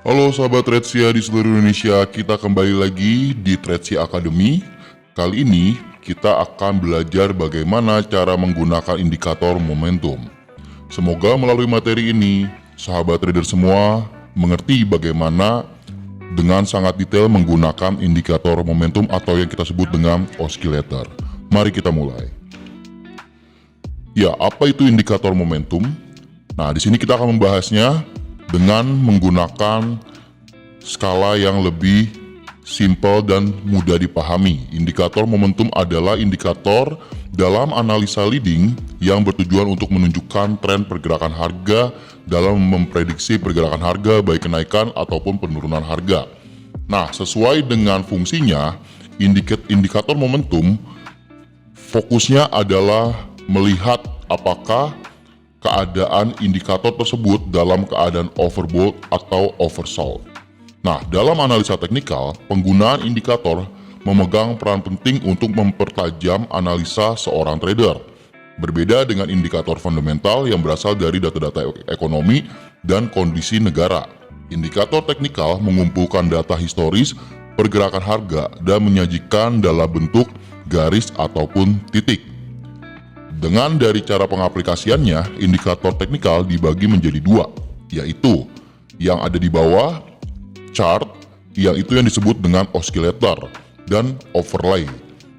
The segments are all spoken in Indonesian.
Halo sahabat Tradesya di seluruh Indonesia, kita kembali lagi di Tradesya Academy. Kali ini kita akan belajar bagaimana cara menggunakan indikator momentum. Semoga melalui materi ini, sahabat trader semua mengerti bagaimana dengan sangat detail menggunakan indikator momentum atau yang kita sebut dengan oscillator. Mari kita mulai. Ya, apa itu indikator momentum? Nah, di sini kita akan membahasnya dengan menggunakan skala yang lebih simpel dan mudah dipahami. Indikator momentum adalah indikator dalam analisa leading yang bertujuan untuk menunjukkan tren pergerakan harga dalam memprediksi pergerakan harga baik kenaikan ataupun penurunan harga. Nah, sesuai dengan fungsinya, indikator momentum fokusnya adalah melihat apakah keadaan indikator tersebut dalam keadaan overbought atau oversold. Nah, dalam analisa teknikal, penggunaan indikator memegang peran penting untuk mempertajam analisa seorang trader. Berbeda dengan indikator fundamental yang berasal dari data-data ekonomi dan kondisi negara. Indikator teknikal mengumpulkan data historis pergerakan harga dan menyajikan dalam bentuk garis ataupun titik. Dengan dari cara pengaplikasiannya, indikator teknikal dibagi menjadi dua, yaitu yang ada di bawah, chart, yang itu yang disebut dengan oscillator, dan overlay.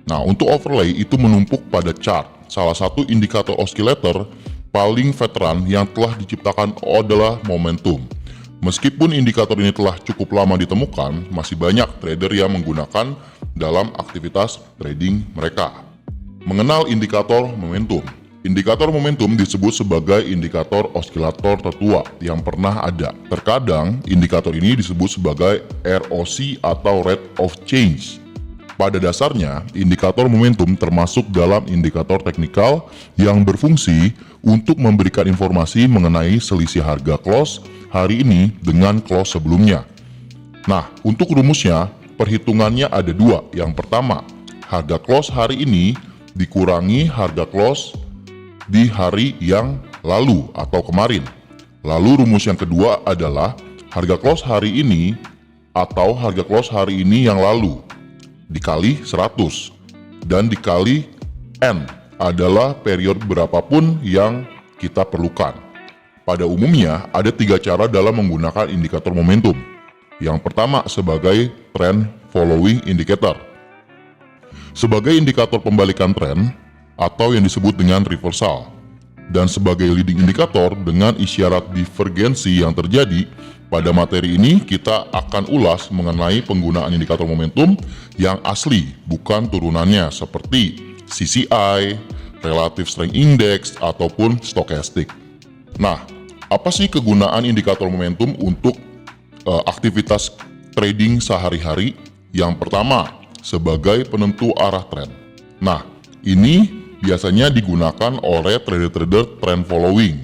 Nah, untuk overlay itu menumpuk pada chart. Salah satu indikator oscillator paling veteran yang telah diciptakan adalah momentum. Meskipun indikator ini telah cukup lama ditemukan, masih banyak trader yang menggunakan dalam aktivitas trading mereka. Mengenal indikator momentum. Indikator momentum disebut sebagai indikator oscillator tertua yang pernah ada. Terkadang indikator ini disebut sebagai ROC atau Rate of Change. Pada dasarnya, indikator momentum termasuk dalam indikator teknikal yang berfungsi untuk memberikan informasi mengenai selisih harga close hari ini dengan close sebelumnya. Nah, untuk rumusnya, perhitungannya ada dua. Yang pertama, harga close hari ini dikurangi harga close di hari yang lalu atau kemarin. Lalu rumus yang kedua adalah harga close hari ini atau harga close hari ini yang lalu dikali 100 dan dikali N adalah periode berapapun yang kita perlukan. Pada umumnya ada tiga cara dalam menggunakan indikator momentum. Yang pertama sebagai trend following indicator. Sebagai indikator pembalikan tren atau yang disebut dengan reversal, dan sebagai leading indikator dengan isyarat divergensi yang terjadi. Pada materi ini kita akan ulas mengenai penggunaan indikator momentum yang asli, bukan turunannya seperti CCI, Relative Strength Index, ataupun Stochastic. Nah, apa sih kegunaan indikator momentum untuk aktivitas trading sehari-hari? Yang pertama, sebagai penentu arah tren. Nah, ini biasanya digunakan oleh trader-trader trend following.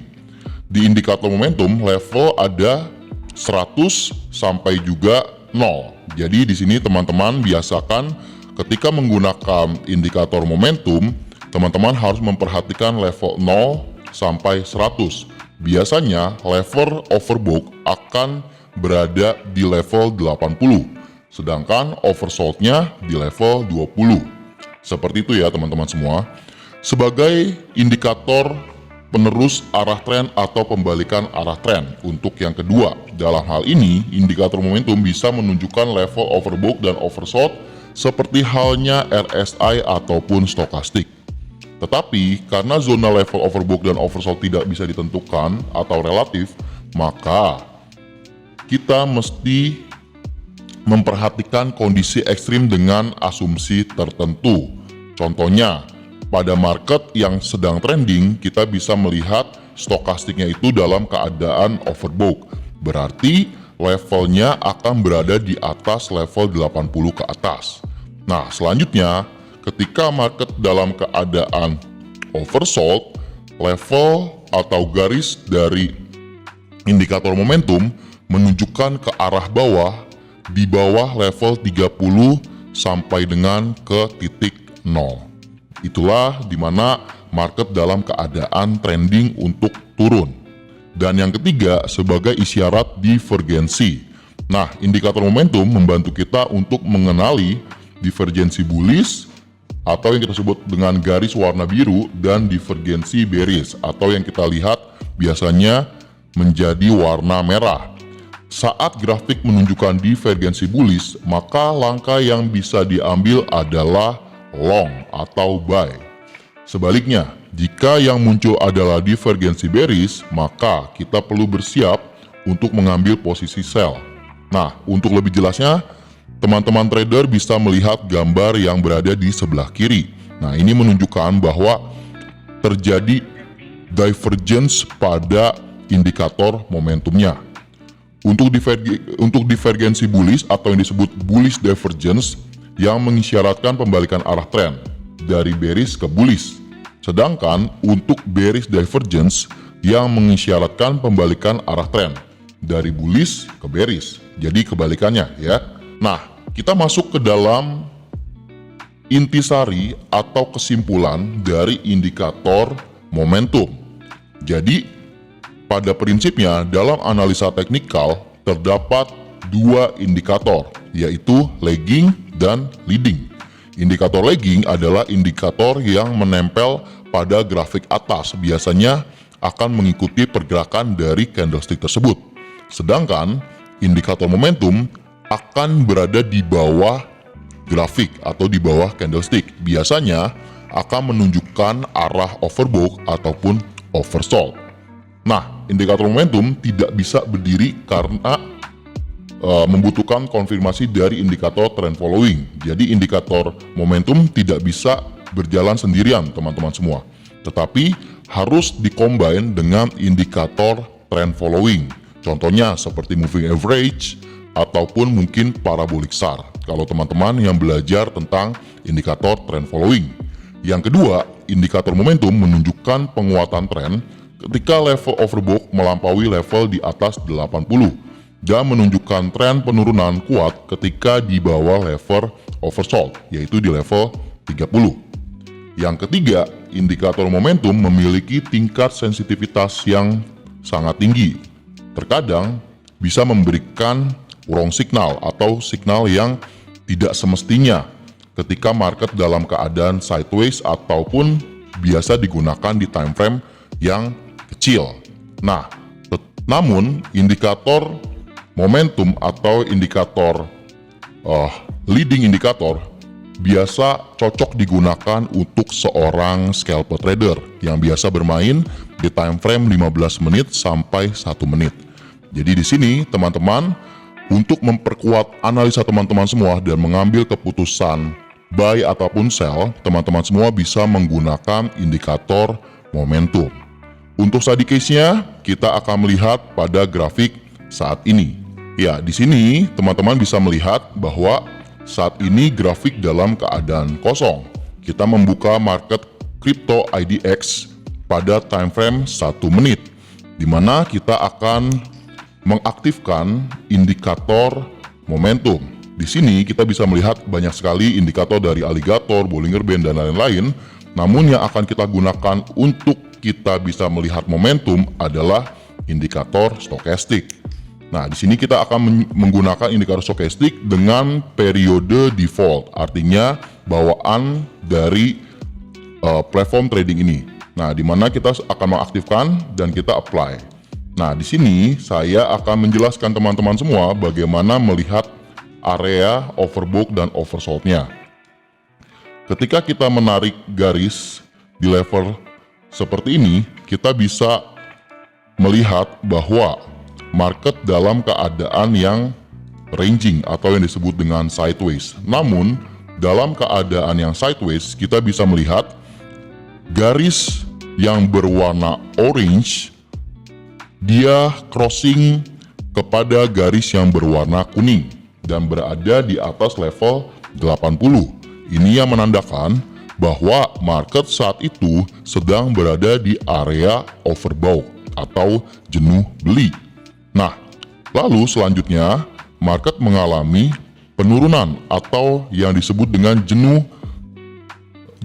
Di indikator momentum level ada 100 sampai juga 0. Jadi di sini teman-teman biasakan ketika menggunakan indikator momentum, teman-teman harus memperhatikan level 0 sampai 100. Biasanya level overbought akan berada di level 80. Sedangkan oversold-nya di level 20. Seperti itu ya teman-teman semua. Sebagai indikator penerus arah tren atau pembalikan arah tren. Untuk yang kedua, dalam hal ini indikator momentum bisa menunjukkan level overbought dan oversold seperti halnya RSI ataupun Stochastic. Tetapi karena zona level overbought dan oversold tidak bisa ditentukan atau relatif, maka kita mesti memperhatikan kondisi ekstrim dengan asumsi tertentu. Contohnya, pada market yang sedang trending, kita bisa melihat stokastiknya itu dalam keadaan overbought. Berarti levelnya akan berada di atas level 80 ke atas. Nah, selanjutnya, ketika market dalam keadaan oversold, level atau garis dari indikator momentum menunjukkan ke arah bawah di bawah level 30 sampai dengan ke titik 0. Itulah dimana market dalam keadaan trending untuk turun. Dan yang ketiga sebagai isyarat divergensi. Nah, indikator momentum membantu kita untuk mengenali divergensi bullish atau yang kita sebut dengan garis warna biru dan divergensi bearish atau yang kita lihat biasanya menjadi warna merah. Saat grafik menunjukkan divergensi bullish, maka langkah yang bisa diambil adalah long atau buy. Sebaliknya, jika yang muncul adalah divergensi bearish, maka kita perlu bersiap untuk mengambil posisi sell. Nah, untuk lebih jelasnya, teman-teman trader bisa melihat gambar yang berada di sebelah kiri. Nah, ini menunjukkan bahwa terjadi divergence pada indikator momentumnya. Untuk divergensi bullish atau yang disebut bullish divergence yang mengisyaratkan pembalikan arah tren dari bearish ke bullish. Sedangkan untuk bearish divergence yang mengisyaratkan pembalikan arah tren dari bullish ke bearish. Jadi kebalikannya ya. Nah, kita masuk ke dalam intisari atau kesimpulan dari indikator momentum. Jadi, pada prinsipnya dalam analisa teknikal terdapat dua indikator, yaitu lagging dan leading. Indikator lagging adalah indikator yang menempel pada grafik atas, biasanya akan mengikuti pergerakan dari candlestick tersebut. Sedangkan indikator momentum akan berada di bawah grafik atau di bawah candlestick. Biasanya akan menunjukkan arah overbought ataupun oversold. Nah, indikator momentum tidak bisa berdiri karena membutuhkan konfirmasi dari indikator trend following. Jadi indikator momentum tidak bisa berjalan sendirian teman-teman semua. Tetapi harus dikombin dengan indikator trend following. Contohnya seperti moving average ataupun mungkin parabolic SAR. Kalau teman-teman yang belajar tentang indikator trend following. Yang kedua, indikator momentum menunjukkan penguatan tren ketika level overbought melampaui level di atas 80 dan menunjukkan tren penurunan kuat ketika di bawah level oversold, yaitu di level 30. Yang ketiga, indikator momentum memiliki tingkat sensitivitas yang sangat tinggi. Terkadang bisa memberikan wrong signal atau signal yang tidak semestinya ketika market dalam keadaan sideways ataupun biasa digunakan di time frame yang kecil. Nah, namun indikator momentum atau indikator leading indikator biasa cocok digunakan untuk seorang scalper trader yang biasa bermain di time frame 15 menit sampai 1 menit. Jadi di sini teman-teman, untuk memperkuat analisa teman-teman semua dan mengambil keputusan buy ataupun sell, teman-teman semua bisa menggunakan indikator momentum. Untuk study case-nya, kita akan melihat pada grafik saat ini. Ya, di sini teman-teman bisa melihat bahwa saat ini grafik dalam keadaan kosong. Kita membuka market crypto IDX pada time frame 1 menit, di mana kita akan mengaktifkan indikator momentum. Di sini kita bisa melihat banyak sekali indikator dari Alligator, Bollinger Band, dan lain-lain. Namun yang akan kita gunakan untuk kita bisa melihat momentum adalah indikator stokastik. Nah, di sini kita akan menggunakan indikator stokastik dengan periode default, artinya bawaan dari platform trading ini. Nah, di mana kita akan mengaktifkan dan kita apply. Nah, di sini saya akan menjelaskan teman-teman semua bagaimana melihat area overbought dan oversold-nya. Ketika kita menarik garis di level seperti ini, kita bisa melihat bahwa market dalam keadaan yang ranging atau yang disebut dengan sideways. Namun, dalam keadaan yang sideways, kita bisa melihat garis yang berwarna orange dia crossing kepada garis yang berwarna kuning dan berada di atas level 80. Ini yang menandakan bahwa market saat itu sedang berada di area overbought atau jenuh beli. Nah, lalu selanjutnya market mengalami penurunan atau yang disebut dengan jenuh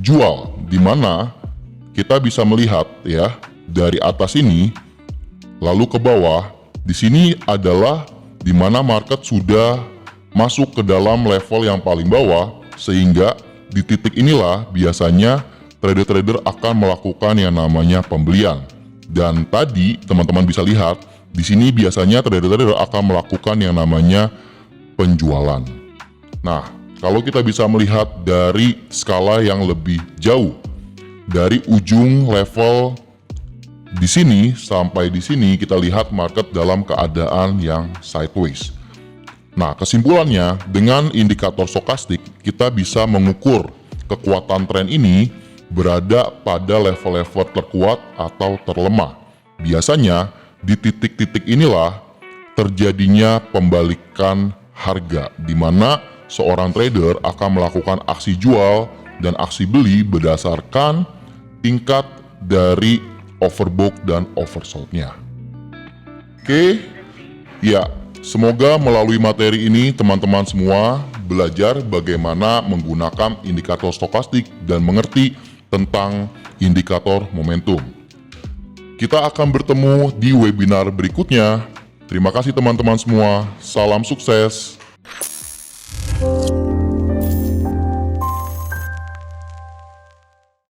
jual, di mana kita bisa melihat ya dari atas ini lalu ke bawah. Di sini adalah di mana market sudah masuk ke dalam level yang paling bawah, sehingga di titik inilah biasanya trader-trader akan melakukan yang namanya pembelian. Dan tadi teman-teman bisa lihat, di sini biasanya trader-trader akan melakukan yang namanya penjualan. Nah, kalau kita bisa melihat dari skala yang lebih jauh, dari ujung level di sini sampai di sini kita lihat market dalam keadaan yang sideways. Nah, kesimpulannya dengan indikator stokastik kita bisa mengukur kekuatan tren ini berada pada level-level terkuat atau terlemah. Biasanya di titik-titik inilah terjadinya pembalikan harga, di mana seorang trader akan melakukan aksi jual dan aksi beli berdasarkan tingkat dari overbought dan oversold-nya. Oke, ya, semoga melalui materi ini teman-teman semua belajar bagaimana menggunakan indikator stokastik dan mengerti tentang indikator momentum. Kita akan bertemu di webinar berikutnya. Terima kasih teman-teman semua. Salam sukses.